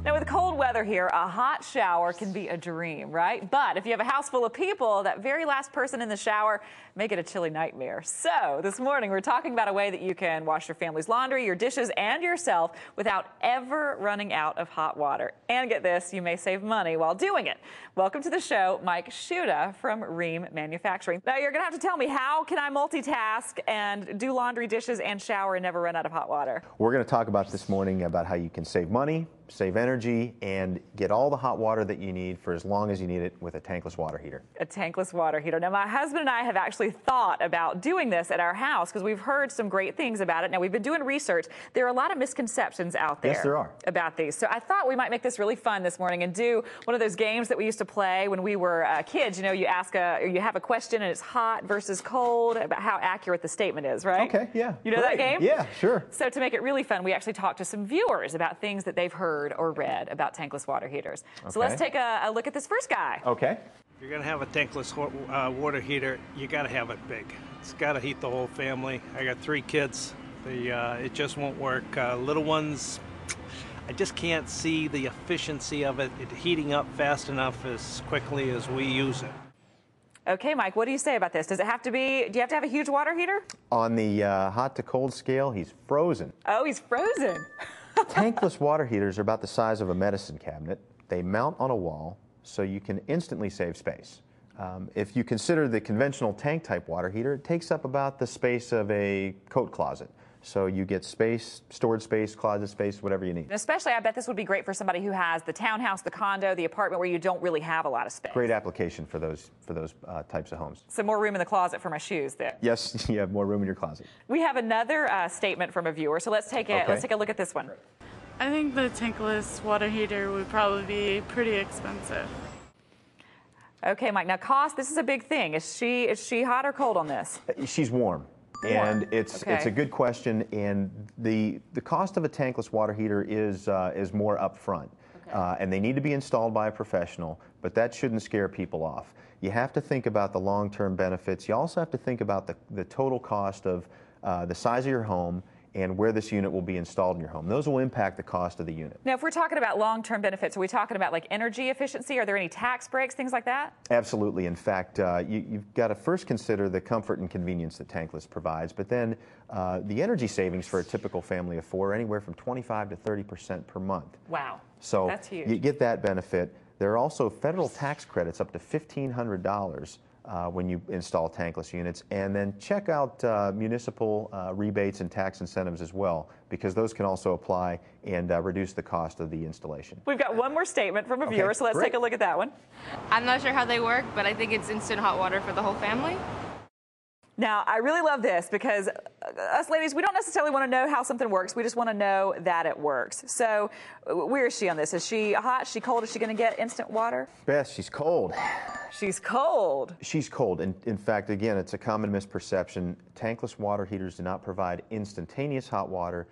Now, with cold weather here, a hot shower can be a dream, right? But if you have a house full of people, that very last person in the shower make it a chilly nightmare. So this morning, we're talking about a way that you can wash your family's laundry, your dishes, and yourself without ever running out of hot water. And get this, you may save money while doing it. Welcome to the show, Mike Siuda from Rheem Manufacturing. Now, you're going to have to tell me, how can I multitask and do laundry, dishes, and shower and never run out of hot water? We're going to talk about this morning about how you can save money, save energy, and get all the hot water that you need for as long as you need it with a tankless water heater. A tankless water heater. Now, my husband and I have actually thought about doing this at our house because we've heard some great things about it. Now, we've been doing research. There are a lot of misconceptions out there. Yes, there are. About these. So I thought we might make this really fun this morning and do one of those games that we used to play when we were kids. You know, you have a question and it's hot versus cold, about how accurate the statement is, right? Okay, yeah. You know that game? Yeah, sure. So to make it really fun, we actually talked to some viewers about things that they've heard or read about tankless water heaters. Okay. So let's take a look at this first guy. Okay. If you're going to have a tankless water heater, you got to have it big. It's got to heat the whole family. I got 3 kids. It just won't work. Little ones, I just can't see the efficiency of it heating up fast enough as quickly as we use it. Okay, Mike, what do you say about this? Do you have to have a huge water heater? On the hot to cold scale, he's frozen. Oh, he's frozen. Tankless water heaters are about the size of a medicine cabinet. They mount on a wall, so you can instantly save space. If you consider the conventional tank type water heater, it takes up about the space of a coat closet. So you get space, storage space, closet space, whatever you need. And especially, I bet this would be great for somebody who has the townhouse, the condo, the apartment where you don't really have a lot of space. Great application for those types of homes. So more room in the closet for my shoes there. Yes, you have more room in your closet. We have another statement from a viewer, so let's take a look at this one. I think the tankless water heater would probably be pretty expensive. Okay, Mike. Now, cost. This is a big thing. Is she hot or cold on this? She's warm. And it's a good question, and the cost of a tankless water heater is more upfront, and they need to be installed by a professional, but that shouldn't scare people off. You have to think about the long-term benefits. You also have to think about the total cost of the size of your home and where this unit will be installed in your home. Those will impact the cost of the unit. Now, if we're talking about long-term benefits, are we talking about like energy efficiency? Are there any tax breaks, things like that? Absolutely. In fact, you've got to first consider the comfort and convenience that tankless provides, but then the energy savings for a typical family of 4 are anywhere from 25% to 30% per month. Wow. So that's huge. You get that benefit. There are also federal tax credits up to $1,500 when you install tankless units, and then check out municipal rebates and tax incentives as well, because those can also apply and reduce the cost of the installation. We've got one more statement from a viewer, so let's take a look at that one. I'm not sure how they work, but I think it's instant hot water for the whole family. Now, I really love this because us ladies, we don't necessarily want to know how something works. We just want to know that it works. So where is she on this? Is she hot? Is she cold? Is she going to get instant water? Beth, she's cold. She's cold. She's cold. In fact, again, it's a common misperception. Tankless water heaters do not provide instantaneous hot water.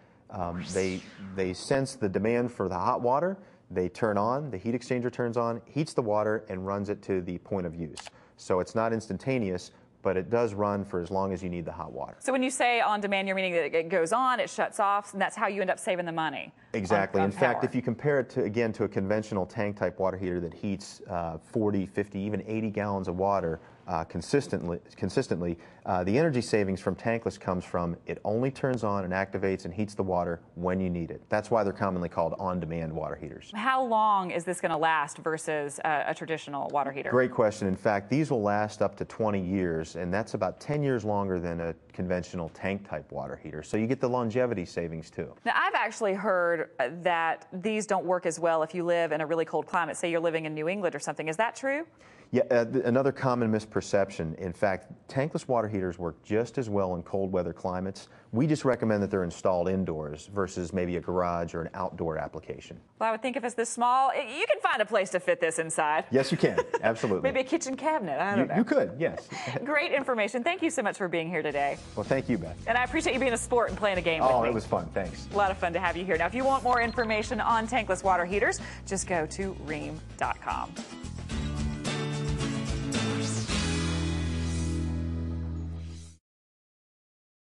They sense the demand for the hot water. They turn on, the heat exchanger turns on, heats the water, and runs it to the point of use. So it's not instantaneous, but it does run for as long as you need the hot water. So when you say on demand, you're meaning that it goes on, it shuts off, and that's how you end up saving the money. Exactly. On In fact, if you compare it to a conventional tank type water heater that heats 40, 50, even 80 gallons of water consistently, the energy savings from tankless comes from it only turns on and activates and heats the water when you need it. That's why they're commonly called on-demand water heaters. How long is this going to last versus a traditional water heater? Great question. In fact, these will last up to 20 years, and that's about 10 years longer than a conventional tank type water heater. So you get the longevity savings too. Now, I've actually heard that these don't work as well if you live in a really cold climate. Say you're living in New England or something. Is that true? Yeah, another common misperception. In fact, tankless water heaters work just as well in cold weather climates. We just recommend that they're installed indoors versus maybe a garage or an outdoor application. Well, I would think if it's this small, you can find a place to fit this inside. Yes, you can. Absolutely. Maybe a kitchen cabinet. I don't know. You could, yes. Great information. Thank you so much for being here today. Well, thank you, Beth. And I appreciate you being a sport and playing a game with me. Oh, it was fun. Thanks. A lot of fun to have you here. Now, if you want more information on tankless water heaters, just go to Rheem.com.